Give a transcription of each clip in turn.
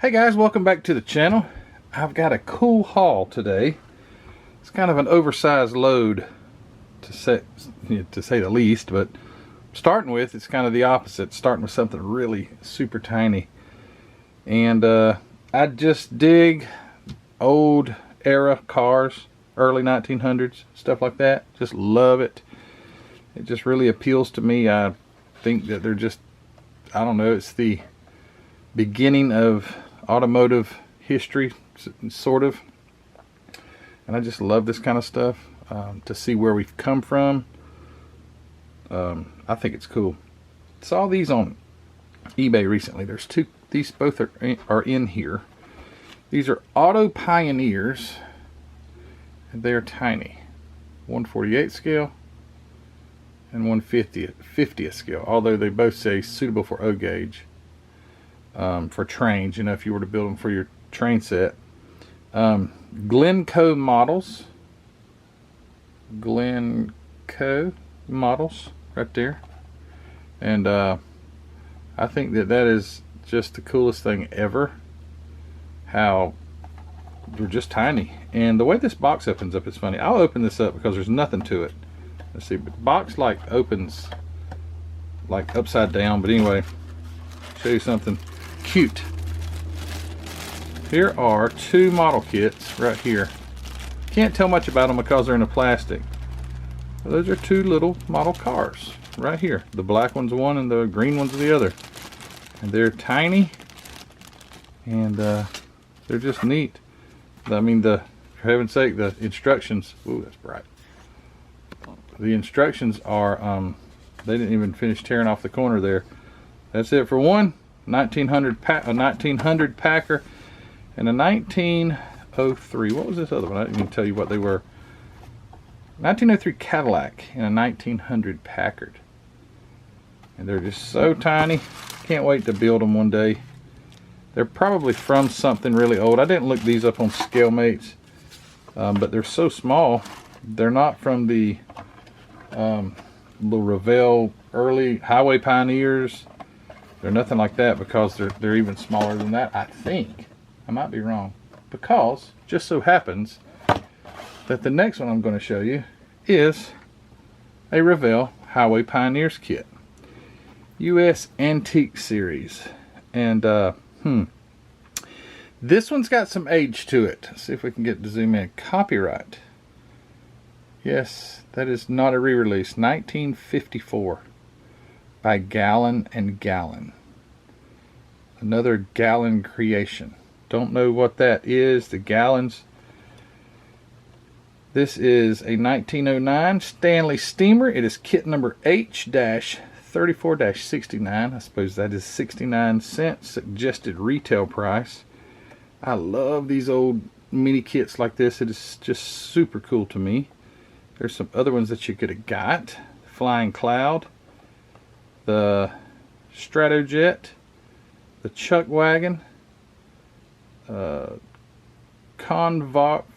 Hey guys, welcome back to the channel. I've got a cool haul today. It's kind of an oversized load to say the least, but starting with, it's kind of the opposite, starting with something really super tiny. And I just dig old era cars, early 1900s, stuff like that. Just love it. It just really appeals to me. I think that they're just, I don't know, it's the beginning of automotive history, sort of, and I just love this kind of stuff. To see where we've come from, I think it's cool. Saw these on eBay recently. There's two. These both are in here. These are Auto Pioneers, and they're tiny, 1/48 scale and 1/50th scale. Although they both say suitable for O gauge. For trains, you know, if you were to build them for your train set. Glencoe models right there, and I think that is just the coolest thing ever, how they're just tiny. And the way this box opens up is funny. I'll open this up because there's nothing to it. Let's see, but the box opens like upside down. But anyway, show you something cute. Here are two model kits right here. Can't tell much about them because they're in a plastic. Those are two little model cars right here. The black one's one and the green one's the other. And they're tiny, and they're just neat. I mean, for heaven's sake, the instructions, ooh, that's bright. The instructions are, they didn't even finish tearing off the corner there. That's it for one. 1900 Packer and a 1903. What was this other one? I didn't even tell you what they were. 1903 Cadillac and a 1900 Packard. And they're just so tiny. Can't wait to build them one day. They're probably from something really old. I didn't look these up on ScaleMates, but they're so small. They're not from the Revell early Highway Pioneers. They're nothing like that, because they're even smaller than that, I think. I might be wrong, because just so happens that the next one I'm going to show you is a Revell Highway Pioneers kit, US Antique Series. And this one's got some age to it. Let's see if we can get to zoom in. Copyright. Yes, that is not a re-release. 1954. By Gallon and Gallon. Another Gallon creation. Don't know what that is. The Gallons. This is a 1909 Stanley Steamer. It is kit number H-34-69. I suppose that is 69 cents suggested retail price. I love these old mini kits like this. It is just super cool to me. There's some other ones that you could have got. Flying Cloud. The Stratojet, the Chuck Wagon, Convair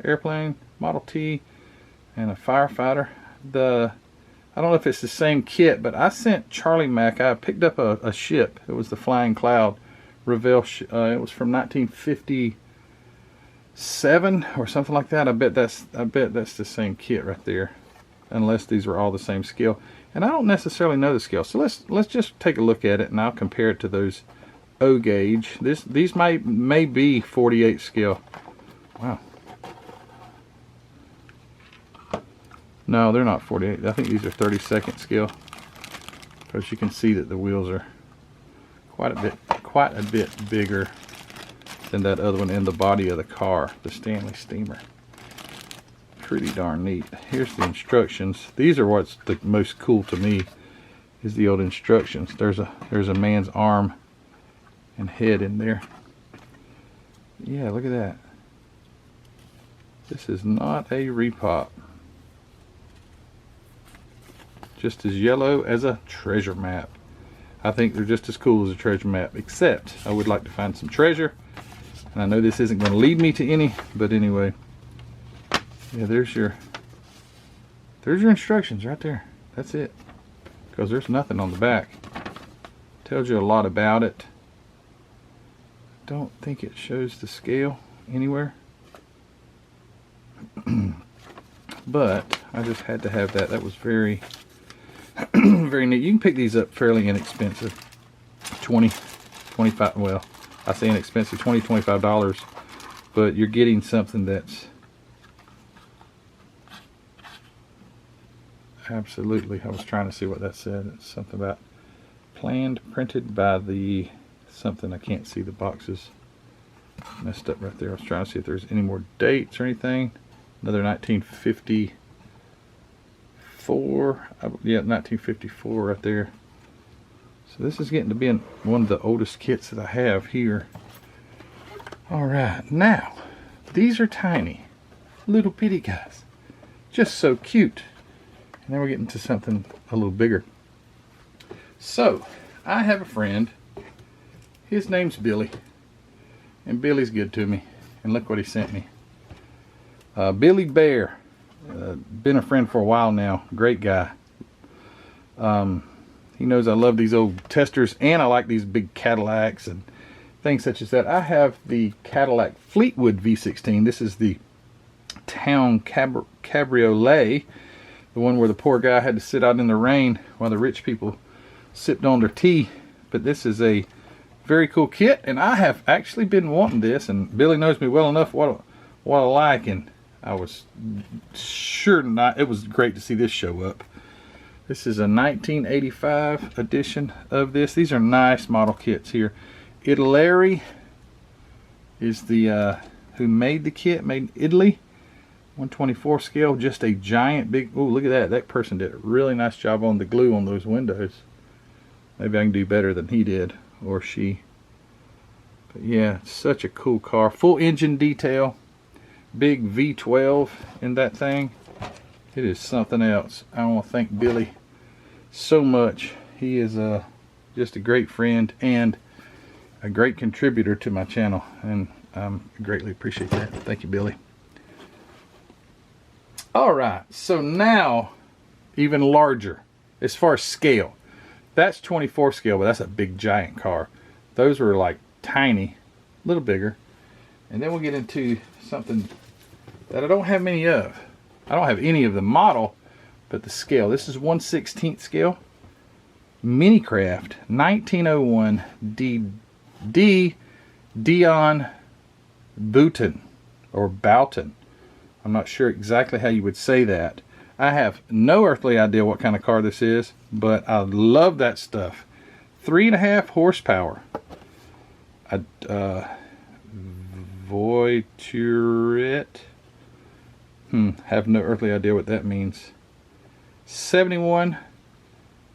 airplane, Model T, and a firefighter. I don't know if it's the same kit, but I sent Charlie Mack. I picked up a ship. It was the Flying Cloud Revell. It was from 1957 or something like that. I bet that's the same kit right there, unless these were all the same scale. And I don't necessarily know the scale, so let's just take a look at it, and I'll compare it to those O gauge. These may be 48 scale. Wow. No, they're not 48. I think these are 32nd scale, because you can see that the wheels are quite a bit bigger than that other one in the body of the car, the Stanley Steamer. Pretty darn neat. Here's the instructions. These are what's the most cool to me, is the old instructions. There's a man's arm and head in there. Yeah, look at that. This is not a repop. Just as yellow as a treasure map. I think they're just as cool as a treasure map, except I would like to find some treasure. And I know this isn't going to lead me to any, but anyway. Yeah, there's your instructions right there. That's it. Because there's nothing on the back. Tells you a lot about it. don't think it shows the scale anywhere. But I just had to have that. That was very, very neat. You can pick these up fairly inexpensive. 20, 25, well, I say inexpensive, $20, $25. But you're getting something that's absolutely, I was trying to see what that said. It's something about planned, printed by the something. I can't see, the boxes messed up right there. I was trying to see if there's any more dates or anything. Another 1954. Yeah, 1954 right there. So this is getting to be one of the oldest kits that I have here. Alright, now these are tiny little bitty guys, just so cute. And then we're getting to something a little bigger. So I have a friend, his name's Billy, and Billy's good to me, and look what he sent me. Billy Bear, been a friend for a while now, great guy. He knows I love these old testers, and I like these big Cadillacs and things such as that. I have the Cadillac Fleetwood V16. This is the town cabriolet, the one where the poor guy had to sit out in the rain while the rich people sipped on their tea. But this is a very cool kit, and I have actually been wanting this, and Billy knows me well enough what I like, and I was sure not. It was great to see this show up. This is a 1985 edition of this. These are nice model kits here. Italeri is the who made the kit, made in Italy. 124 scale, just a giant big. Oh, look at that! That person did a really nice job on the glue on those windows. Maybe I can do better than he did, or she. But yeah, such a cool car. Full engine detail. Big V12 in that thing. It is something else. I want to thank Billy so much. He is just a great friend and a great contributor to my channel, and I greatly appreciate that. Thank you, Billy. Alright, so now even larger as far as scale. That's 24 scale, but that's a big giant car. Those were like tiny, a little bigger. And then we'll get into something that I don't have many of. I don't have any of the model, but the scale. This is 1/16 scale. Minicraft 1901 Dion Bouton or Boughton. I'm not sure exactly how you would say that. I have no earthly idea what kind of car this is, but I love that stuff. 3.5 horsepower. Voituret. Have no earthly idea what that means. 71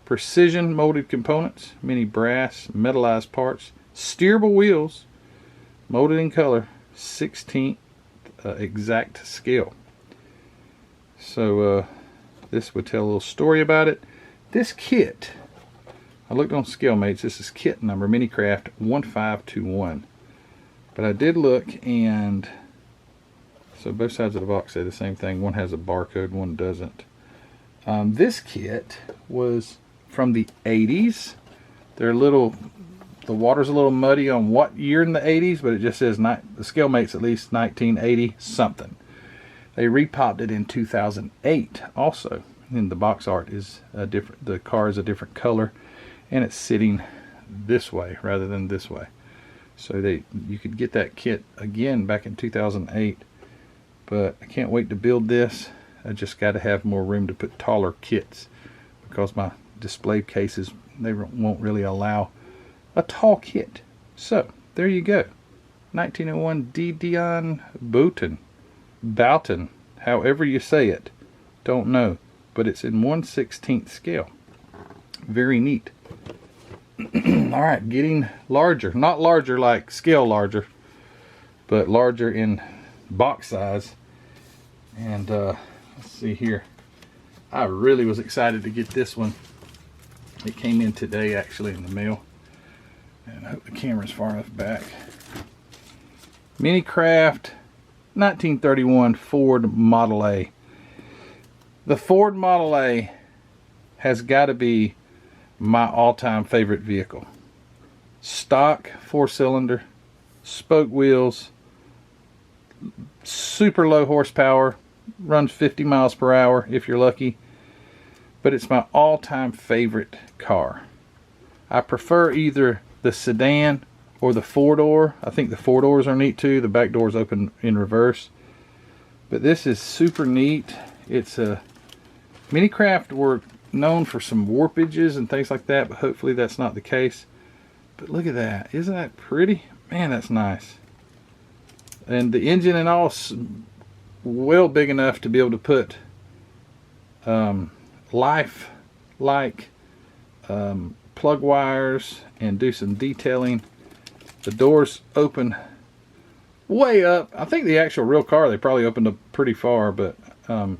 precision molded components, many brass metallized parts, steerable wheels, molded in color, 16th exact scale. So this would tell a little story about it. This kit, I looked on Scale Mates. This is kit number Minicraft 1521. But I did look, and so both sides of the box say the same thing. One has a barcode, one doesn't. This kit was from the 80s. They're the water's a little muddy on what year in the 80s, but it just says, the Scale Mates at least 1980 something. They repopped it in 2008 also. And the box art is different. The car is a different color, and it's sitting this way rather than this way. So you could get that kit again back in 2008. But I can't wait to build this. I just got to have more room to put taller kits, because my display cases, they won't really allow a tall kit. So there you go. 1901 Dion Boughton, however you say it, don't know, but it's in 1/16 scale. Very neat. Alright, getting larger. Not larger like scale larger, but larger in box size. And let's see here. I really was excited to get this one. It came in today actually in the mail. And I hope the camera's far enough back. Minicraft 1931 Ford Model A. The Ford Model A has got to be my all-time favorite vehicle. Stock 4-cylinder, spoke wheels, super low horsepower, runs 50 miles per hour if you're lucky, but it's my all-time favorite car. I prefer either the sedan or the four-door. I think the four doors are neat too. The back doors open in reverse, but this is super neat. It's a Minicraft were known for some warpages and things like that, but hopefully that's not the case. But look at that. Isn't that pretty? Man, that's nice. And the engine and all is well big enough to be able to put life-like plug wires and do some detailing. The doors open way up. I think the actual real car, they probably opened up pretty far, but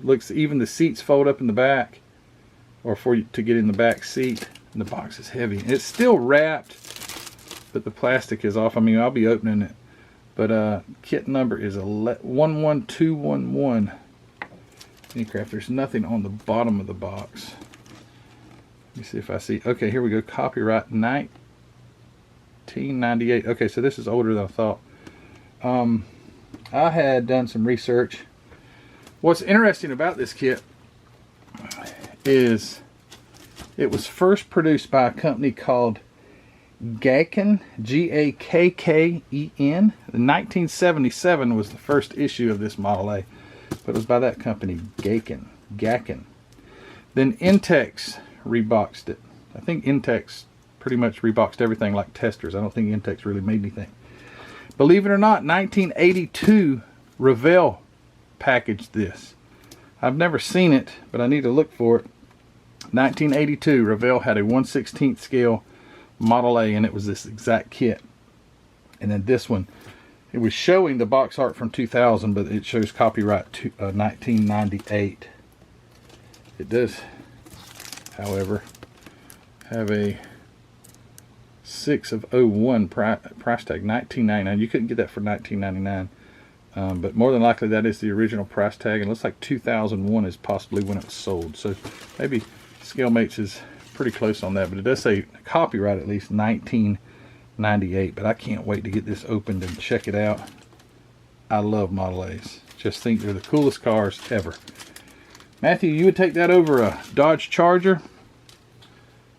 looks, even the seats fold up in the back, or for you to get in the back seat. And the box is heavy. It's still wrapped, but the plastic is off. I mean, I'll be opening it. But kit number is 11211. Minicraft. There's nothing on the bottom of the box. Let me see if I see. Okay, here we go. Copyright 1998. Okay, so this is older than I thought. I had done some research. What's interesting about this kit is it was first produced by a company called Gakken, G-A-K-K-E-N. In 1977 was the first issue of this Model A, but it was by that company, Gakken. Then Intex reboxed it. I think Intex pretty much reboxed everything like testers. I don't think Intex really made anything. Believe it or not, 1982 Revell packaged this. I've never seen it, but I need to look for it. 1982 Revell had a 1/16 scale Model A, and it was this exact kit. And then this one, it was showing the box art from 2000, but it shows copyright 1998. It does, however, have a 6 of 01 price tag, $19.99. You couldn't get that for $19.99, but more than likely that is the original price tag, and it looks like 2001 is possibly when it was sold. So maybe Scalemates is pretty close on that, but it does say copyright at least 1998. But I can't wait to get this opened and check it out. I love Model A's. Just think they're the coolest cars ever. Matthew, you would take that over a Dodge Charger?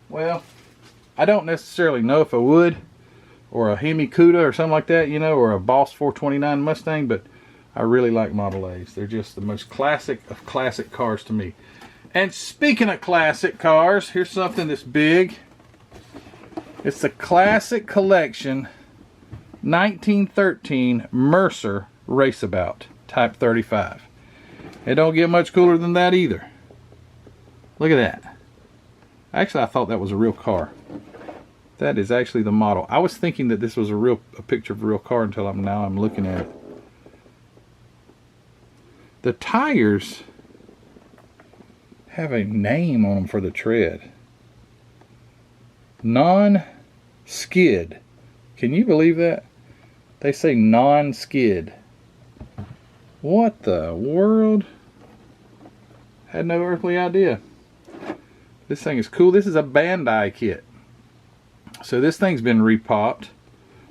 Well, I don't necessarily know if I would, or a Hemi Cuda or something like that, you know, or a Boss 429 Mustang, but I really like Model A's. They're just the most classic of classic cars to me. And speaking of classic cars, here's something that's big. It's the Classic Collection 1913 Mercer Raceabout Type 35. It don't get much cooler than that either. Look at that. Actually, I thought that was a real car. That is actually the model. I was thinking that this was a picture of a real car until I'm looking at it. The tires have a name on them for the tread. Non-skid. Can you believe that? They say non-skid. What the world? Had no earthly idea. This thing is cool. This is a Bandai kit. So this thing's been repopped,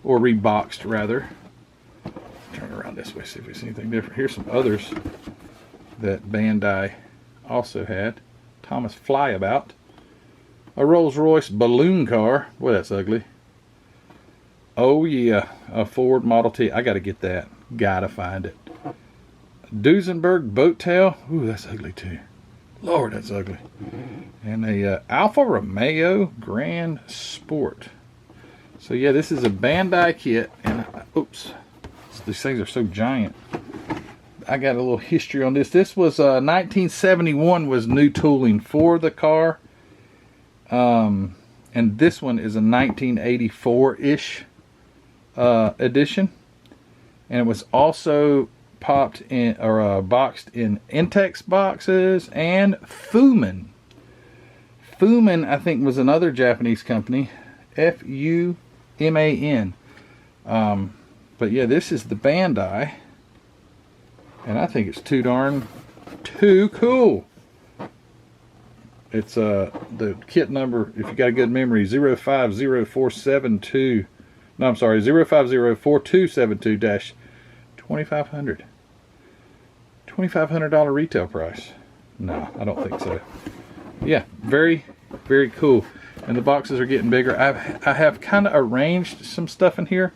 or reboxed rather. Turn around this way, see if we see anything different. Here's some others that Bandai also had. Thomas Flyabout. A Rolls-Royce balloon car. Boy, that's ugly. Oh yeah, a Ford Model T. I gotta get that. Gotta find it. Duesenberg boat tail. Ooh, that's ugly too. Lord, that's ugly. And a Alfa Romeo Grand Sport. So yeah, this is a Bandai kit. And oops, these things are so giant. I got a little history on this. This was 1971 was new tooling for the car. And this one is a 1984-ish edition. And it was also popped in, or boxed in Intex boxes and Fuman. Fuman, I think, was another Japanese company. F-U-M-A-N. But yeah, this is the Bandai. And I think it's too cool. It's the kit number, if you got a good memory, 050472. No, I'm sorry, 050-4272-2500. $2,500 retail price. No, I don't think so. Yeah, very, very cool. And the boxes are getting bigger. I have kind of arranged some stuff in here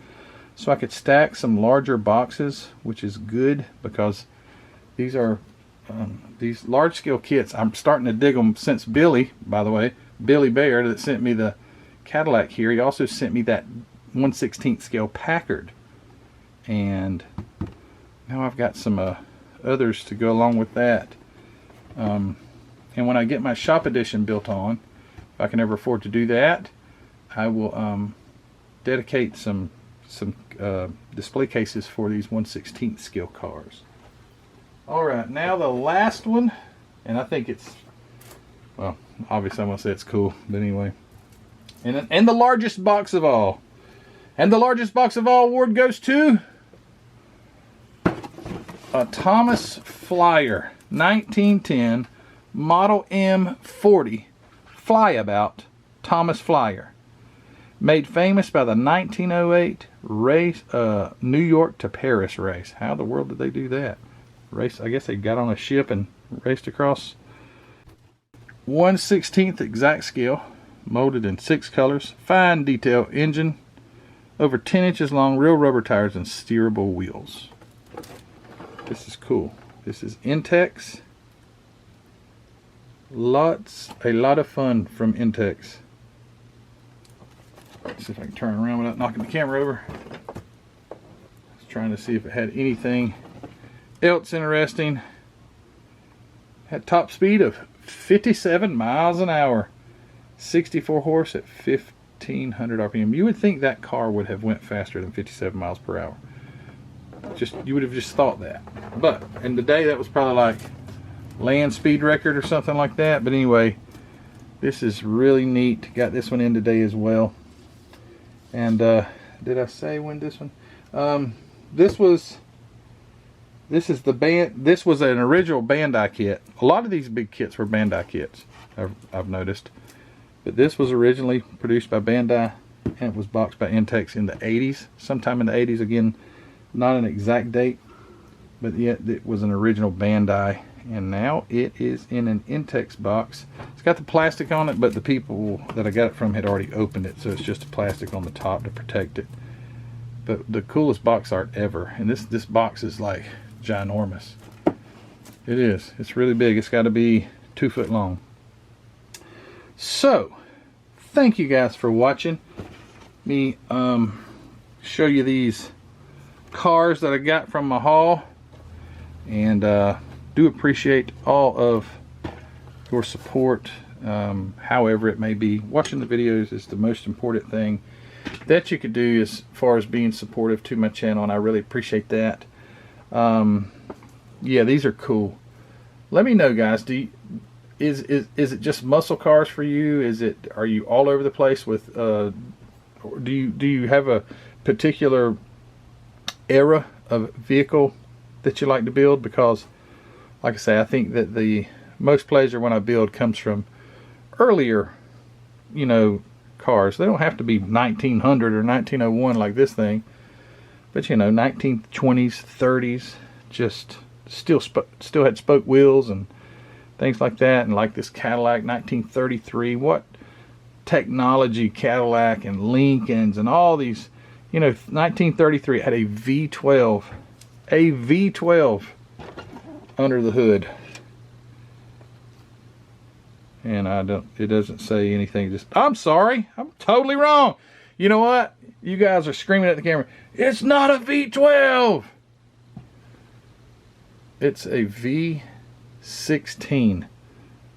so I could stack some larger boxes, which is good because these are these large scale kits. I'm starting to dig them since Billy, by the way, Billy Bear that sent me the Cadillac here. He also sent me that 1/16 scale Packard, and now I've got some others to go along with that. And when I get my shop edition built on, if I can ever afford to do that, I will dedicate some display cases for these 1/16 scale cars. Alright, now the last one, and I think it's, well, obviously I'm going to say it's cool, but anyway. And the largest box of all. And the largest box of all award goes to a Thomas Flyer 1910 Model M40 Flyabout Thomas Flyer. Made famous by the 1908 race, New York to Paris race. How in the world did they do that? Race, I guess they got on a ship and raced across. 1/16 exact scale, molded in 6 colors, fine detail engine, over 10 inches long, real rubber tires, and steerable wheels. This is cool. This is Intex. A lot of fun from Intex. Let's see if I can turn around without knocking the camera over. I was trying to see if it had anything else interesting. Had top speed of 57 miles an hour, 64 horse at 1500 RPM. You would think that car would have went faster than 57 miles per hour. You would have just thought that. But in the day, that was probably like land speed record or something like that. But anyway, this is really neat. Got this one in today as well. And did I say when this one? This was an original Bandai kit. A lot of these big kits were Bandai kits, I've noticed. But this was originally produced by Bandai, and it was boxed by Intex in the 80s. Sometime in the 80s, again, not an exact date, but yet it was an original Bandai. And now it is in an Intex box. It's got the plastic on it, but the people that I got it from had already opened it, so it's just a plastic on the top to protect it. But the coolest box art ever. And this box is like ginormous. It is. It's really big. It's got to be 2 foot long. So, thank you guys for watching me show you these cars that I got from my haul, and do appreciate all of your support, however it may be. Watching the videos is the most important thing that you could do as far as being supportive to my channel, and I really appreciate that. Yeah, these are cool. Let me know, guys, is it just muscle cars for you? Are you all over the place with do you have a particular era of vehicle that you like to build? Because like I say, I think that the most pleasure when I build comes from earlier, cars. They don't have to be 1900 or 1901 like this thing, but 1920s, 30s, just still had spoke wheels and things like that. And like this Cadillac 1933, what technology Cadillac and Lincolns and all these, 1933 had a V12 under the hood. And it doesn't say anything. Just, I'm sorry, I'm totally wrong. You know what? You guys are screaming at the camera. It's not a V12. It's a V16.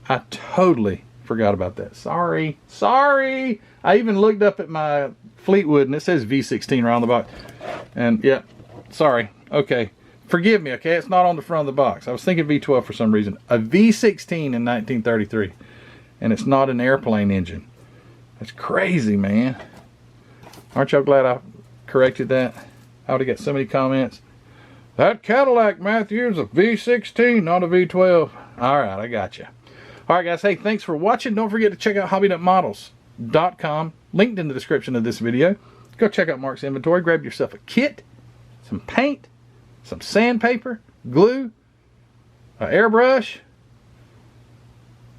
I totally forgot about that. Sorry. I even looked up at my Fleetwood and it says V16 around the box. And yeah, sorry. Okay. Forgive me, okay? It's not on the front of the box. I was thinking V12 for some reason. A V16 in 1933. And it's not an airplane engine. That's crazy, man. Aren't y'all glad I corrected that? I would have got so many comments. That Cadillac, Matthew, is a V16, not a V12. Alright, I got you. Alright, guys. Hey, thanks for watching. Don't forget to check out hobbynutmodels.com. Linked in the description of this video. go check out Mark's inventory. Grab yourself a kit, some paint, some sandpaper, glue, an airbrush,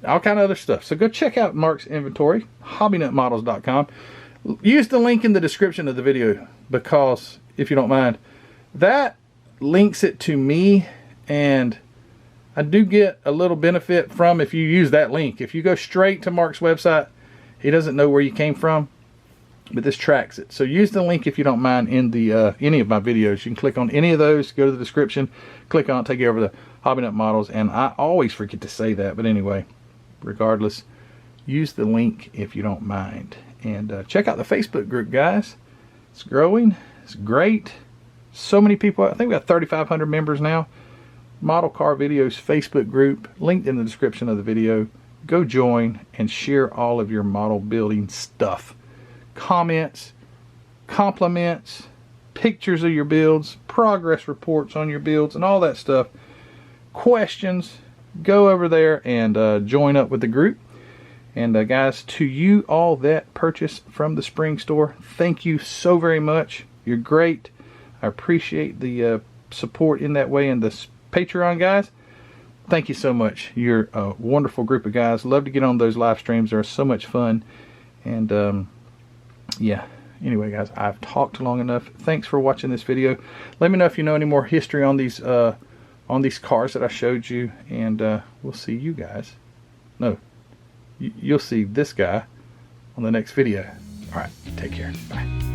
all kind of other stuff. So go check out Mark's inventory, hobbynutmodels.com. Use the link in the description of the video because, if you don't mind, that links it to me, and I do get a little benefit from if you use that link. If you go straight to Mark's website, he doesn't know where you came from, but this tracks it. So use the link if you don't mind in the any of my videos. You can click on any of those, go to the description, click on it, take you over to Hobby Nut Models, and I always forget to say that, but anyway, regardless, use the link if you don't mind. And check out the Facebook group, guys. It's growing. It's great. So many people. I think we got 3,500 members now. Model Car Videos Facebook group, linked in the description of the video. Go join and share all of your model building stuff. Comments, compliments, pictures of your builds, progress reports on your builds, and all that stuff. Questions. Go over there and join up with the group. And guys, to you all that purchase from the spring store, thank you so very much. You're great. I appreciate the support in that way. And the Patreon guys, thank you so much. You're a wonderful group of guys. Love to get on those live streams. They're so much fun. And yeah, anyway guys, I've talked long enough. Thanks for watching this video. Let me know if you know any more history on these cars that I showed you. And we'll see you guys. No. You'll see this guy on the next video. All right, take care. Bye.